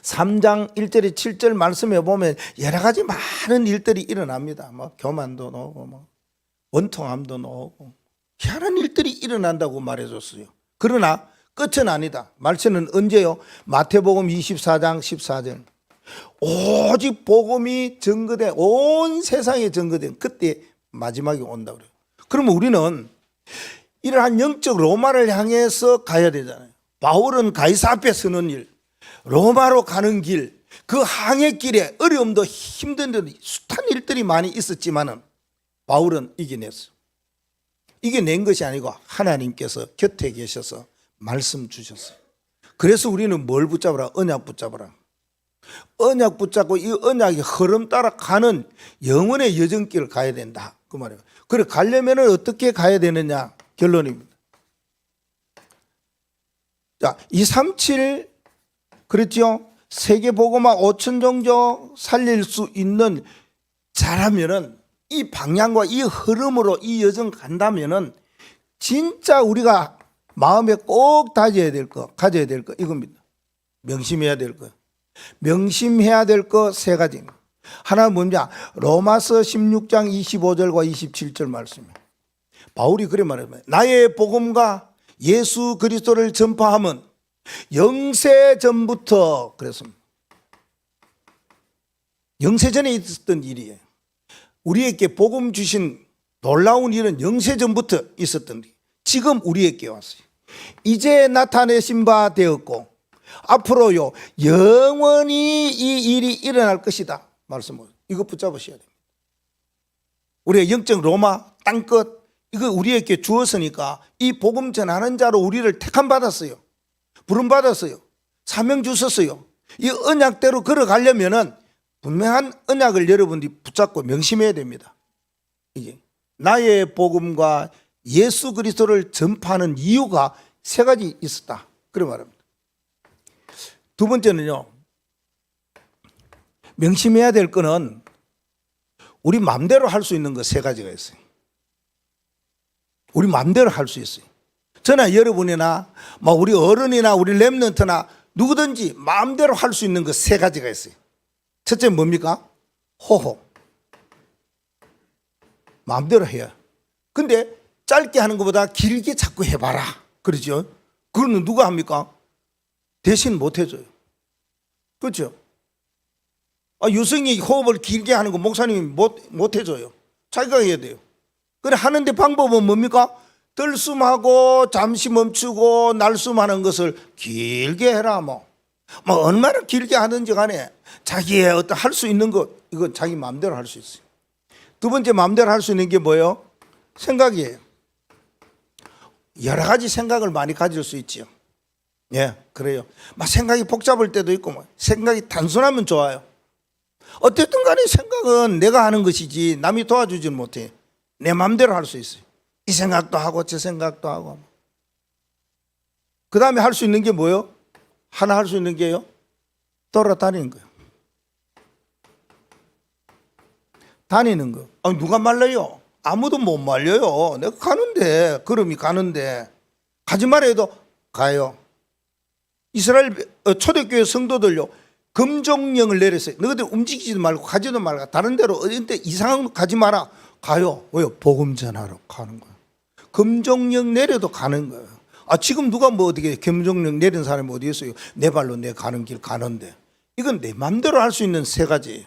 3장 1절에 7절 말씀에 보면 여러 가지 많은 일들이 일어납니다. 뭐 교만도 나오고, 뭐 원통함도 나오고, 희한한 일들이 일어난다고 말해줬어요. 그러나 끝은 아니다. 말씀은 언제요? 마태복음 24장 14절. 오직 복음이 증거된, 온 세상에 증거된 그때 마지막이 온다 그래요. 그러면 우리는 이러한 영적 로마를 향해서 가야 되잖아요. 바울은 가이사 앞에 서는 일, 로마로 가는 길, 그 항해길에 어려움도 힘든 데도 숱한 일들이 많이 있었지만은 바울은 이겨냈어요. 이겨낸 것이 아니고 하나님께서 곁에 계셔서 말씀 주셨어요. 그래서 우리는 뭘 붙잡으라? 언약 붙잡으라. 언약 붙잡고 이 언약의 흐름 따라 가는 영원의 여정길을 가야 된다, 그 말이에요. 그래 가려면 어떻게 가야 되느냐? 결론입니다. 자, 237 그랬죠? 세계복음화 5천 종족 살릴 수 있는 잘하면은, 이 방향과 이 흐름으로 이 여정 간다면은 진짜 우리가 마음에 꼭 가져야 될 거 이겁니다. 명심해야 될 거. 명심해야 될 거 세 가지. 하나는 뭐냐? 로마서 16장 25절과 27절 말씀이에요. 바울이 그래 말합니다. 나의 복음과 예수 그리스도를 전파함은 영세 전부터 그랬습니다. 영세 전에 있었던 일이에요. 우리에게 복음 주신 놀라운 일은 영세 전부터 있었던 일. 지금 우리에게 왔어요. 이제 나타내신 바 되었고 앞으로요 영원히 이 일이 일어날 것이다 말씀을, 이거 붙잡으셔야 됩니다. 우리가 영적 로마 땅끝 이거 우리에게 주었으니까 이 복음 전하는 자로 우리를 택함 받았어요. 부름 받았어요. 사명 주셨어요. 이 언약대로 걸어가려면은 분명한 언약을 여러분들이 붙잡고 명심해야 됩니다. 이게 나의 복음과 예수 그리스도를 전파하는 이유가 세 가지 있었다, 그런 말입니다. 두 번째는요, 명심해야 될 거는 우리 마음대로 할 수 있는 거 세 가지가 있어요. 우리 마음대로 할 수 있어요. 저나 여러분이나 뭐 우리 어른이나 우리 렘넌트나 누구든지 마음대로 할 수 있는 거 세 가지가 있어요. 첫째 뭡니까? 호호. 마음대로 해요. 근데 짧게 하는 것보다 길게 자꾸 해봐라, 그러죠? 그거는 누가 합니까? 대신 못 해줘요. 그렇죠? 유승이 호흡을 길게 하는 거 목사님이 못 해줘요. 자기가 해야 돼요. 그래 하는데 방법은 뭡니까? 들숨하고 잠시 멈추고 날숨하는 것을 길게 해라. 뭐 얼마나 길게 하든지 간에 자기의 어떤 할 수 있는 것, 이건 자기 마음대로 할 수 있어요. 두 번째 마음대로 할 수 있는 게 뭐예요? 생각이에요. 여러 가지 생각을 많이 가질 수 있지요. 예, 그래요. 막 생각이 복잡할 때도 있고, 뭐 생각이 단순하면 좋아요. 어쨌든 간에 생각은 내가 하는 것이지 남이 도와주지는 못해. 내 마음대로 할 수 있어요. 이 생각도 하고 저 생각도 하고. 그 다음에 할 수 있는 게 뭐예요? 하나 할 수 있는 게요? 돌아다니는 거예요. 다니는 거. 누가 말려요? 아무도 못 말려요. 내가 가는데, 걸음이 가는데 가지 말아 해도 가요. 이스라엘 초대교회 성도들요 금종령을 내렸어요. 너희들 움직이지도 말고 가지도 말고 다른 데로 어딘데 이상한 거 가지 마라. 가요. 왜요? 복음 전하러 가는 거예요. 금종령 내려도 가는 거예요. 지금 누가 뭐 어떻게 금종령 내린 사람이 어디 있어요? 내 발로 내 가는 길 가는데. 이건 내 맘대로 할 수 있는 세 가지예요.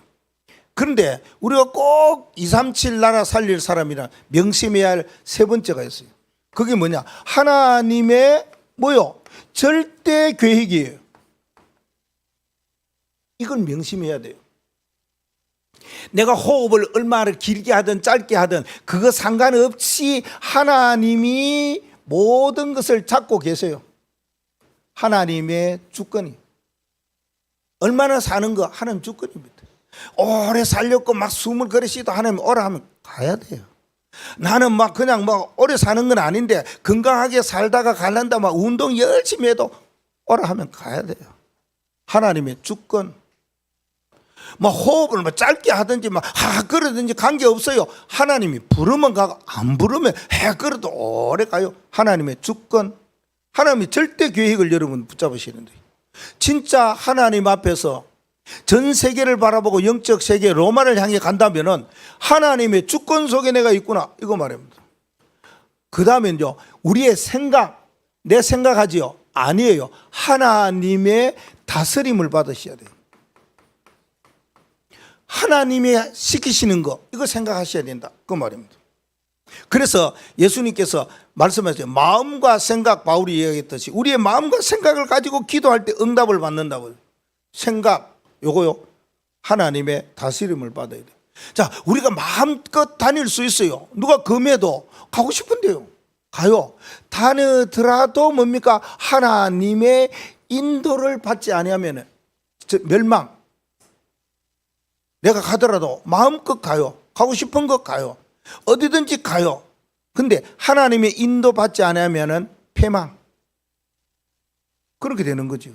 그런데 우리가 꼭 237 나라 살릴 사람이라 명심해야 할 세 번째가 있어요. 그게 뭐냐? 하나님의 뭐요? 절대 계획이에요. 이걸 명심해야 돼요. 내가 호흡을 얼마나 길게 하든 짧게 하든 그거 상관없이 하나님이 모든 것을 잡고 계세요. 하나님의 주권이. 얼마나 사는 거 하나님 주권입니다. 오래 살렸고 막 숨을 거리시도 하나님 오라 하면 가야 돼요. 나는 막 그냥 막 오래 사는 건 아닌데 건강하게 살다가 갈란다 막 운동 열심히 해도 오라 하면 가야 돼요. 하나님의 주권. 막 호흡을 막 짧게 하든지 막 그러든지 관계없어요. 하나님이 부르면 가고 안 부르면 그래도 오래 가요. 하나님의 주권. 하나님이 절대 계획을 여러분 붙잡으시는데 진짜 하나님 앞에서 전 세계를 바라보고 영적 세계 로마를 향해 간다면은 하나님의 주권 속에 내가 있구나 이거 말입니다. 그 다음에요 우리의 생각 내 생각하지요? 아니에요. 하나님의 다스림을 받으셔야 돼요. 하나님이 시키시는 거 이거 생각하셔야 된다 그 말입니다. 그래서 예수님께서 말씀하셨어요. 마음과 생각 바울이 이야기했듯이 우리의 마음과 생각을 가지고 기도할 때 응답을 받는다고요. 생각 요거요 하나님의 다스림을 받아야 돼요. 자 우리가 마음껏 다닐 수 있어요. 누가 금해도 가고 싶은데요 가요. 다니더라도 뭡니까 하나님의 인도를 받지 아니하면 멸망. 내가 가더라도 마음껏 가요. 가고 싶은 것 가요. 어디든지 가요. 근데 하나님의 인도 받지 않으면 패망. 그렇게 되는 거죠.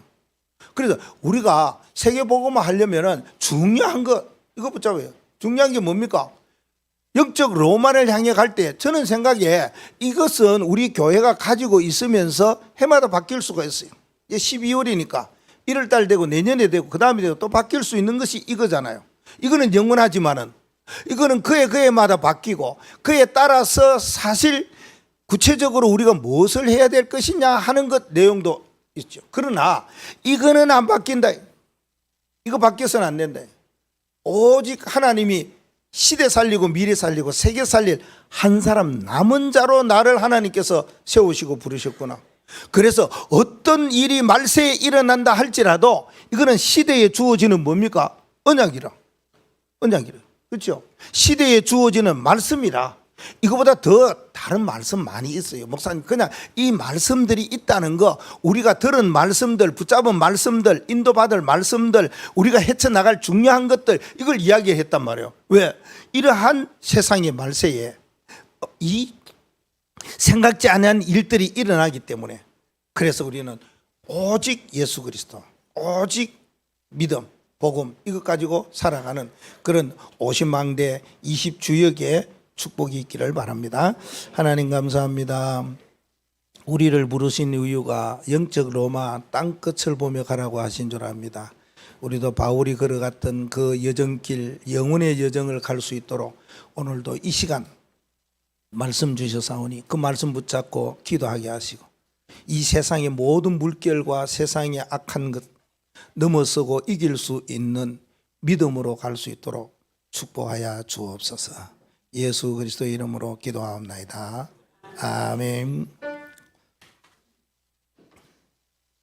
그래서 우리가 세계복음을 하려면 중요한 것 이거 붙잡아요. 중요한 게 뭡니까? 영적 로마를 향해 갈 때 저는 생각에 이것은 우리 교회가 가지고 있으면서 해마다 바뀔 수가 있어요. 이제 12월이니까 1월 달 되고 내년에 되고 그 다음에 되고 또 바뀔 수 있는 것이 이거잖아요. 이거는 영원하지만은 이거는 그해마다 바뀌고 그에 따라서 사실 구체적으로 우리가 무엇을 해야 될 것이냐 하는 것 내용도 있죠. 그러나 이거는 안 바뀐다. 이거 바뀌어서는 안 된다. 오직 하나님이 시대 살리고 미래 살리고 세계 살릴 한 사람 남은 자로 나를 하나님께서 세우시고 부르셨구나. 그래서 어떤 일이 말세에 일어난다 할지라도 이거는 시대에 주어지는 뭡니까? 언약이라. 그렇죠? 시대에 주어지는 말씀이라. 이거보다 더 다른 말씀 많이 있어요. 목사님 그냥 이 말씀들이 있다는 거 우리가 들은 말씀들 붙잡은 말씀들 인도받을 말씀들 우리가 헤쳐나갈 중요한 것들 이걸 이야기했단 말이에요. 왜? 이러한 세상의 말세에 이 생각지 않은 일들이 일어나기 때문에 그래서 우리는 오직 예수 그리스도 오직 믿음 복음 이것 가지고 살아가는 그런 50망대 20주역의 축복이 있기를 바랍니다. 하나님 감사합니다. 우리를 부르신 이유가 영적 로마 땅끝을 보며 가라고 하신 줄 압니다. 우리도 바울이 걸어갔던 그 여정길 영혼의 여정을 갈 수 있도록 오늘도 이 시간 말씀 주셔사오니 그 말씀 붙잡고 기도하게 하시고 이 세상의 모든 물결과 세상의 악한 것 넘어서고 이길 수 있는 믿음으로 갈 수 있도록 축복하여 주옵소서. 예수 그리스도의 이름으로 기도하옵나이다. 아멘.